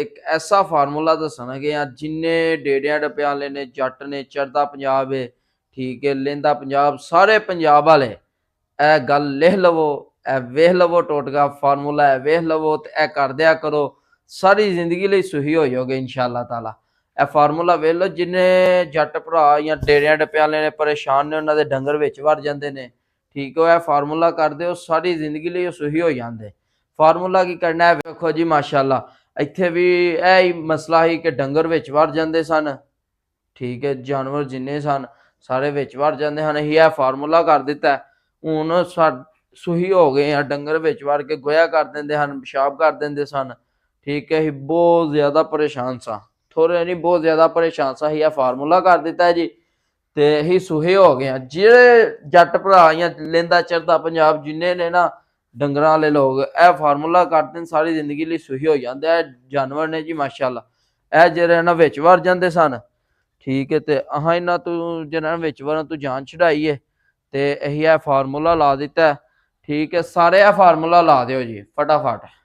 एक ऐसा फार्मूला दसणगे जिन्ने डेड़िया डब्बे वाले ने जट ने चढ़दा पंजाब है ठीक है लेंदा पंजाब सारे पंजाब वाले ए गल लिख लवो ए वेख लवो टोटका फार्मूला है वेख लवो ते ए कर दिया करो सारी जिंदगी लिए सुही हो जाओगे इंशाअल्लाह ताला। ए फार्मूला वेख लो जिन्ने जट भरा या डेड़िया डब्बे वाले ने परेशान ने उन्होंने डंगर विच वड़ जाते हैं ठीक है। फार्मूला कर दो सारी जिंदगी लिए सुही हो जाते। फार्मूला की करना है देखो जी माशाअल्लाह इत्थे भी यही मसला ही कि डंगर विच वड़ जाते सन ठीक है जानवर जिन्ने सन सारे विच वड़ जाते हैं यह फार्मूला कर दिता हूँ सुही हो गए हैं डंगर विच वड़ के गोया कर देंगे हैं पेशाब कर देंगे सन ठीक है बहुत ज़्यादा परेशान सा थोड़े नहीं बहुत ज़्यादा परेशान सा यह फार्मूला कर दिता है जी ते ही सुहे हो गए जेड़े जट भरा या लेंदा चढ़दा पंजाब जिन्ने ने ना डंगर वाले लोग ए फार्मूला करते हैं सारी जिंदगी लिए सुही हो जाते जानवर ने जी माशाअल्लाह ए जेड़े ना विच वड़ जाते सन ठीक है तो अहाँ इन्हों तू जिन्होंने विच वड़न तू जान छड़ाई है तो यही फार्मूला ला दिता है ठीक है सारे फार्मूला ला दो जी फटाफट।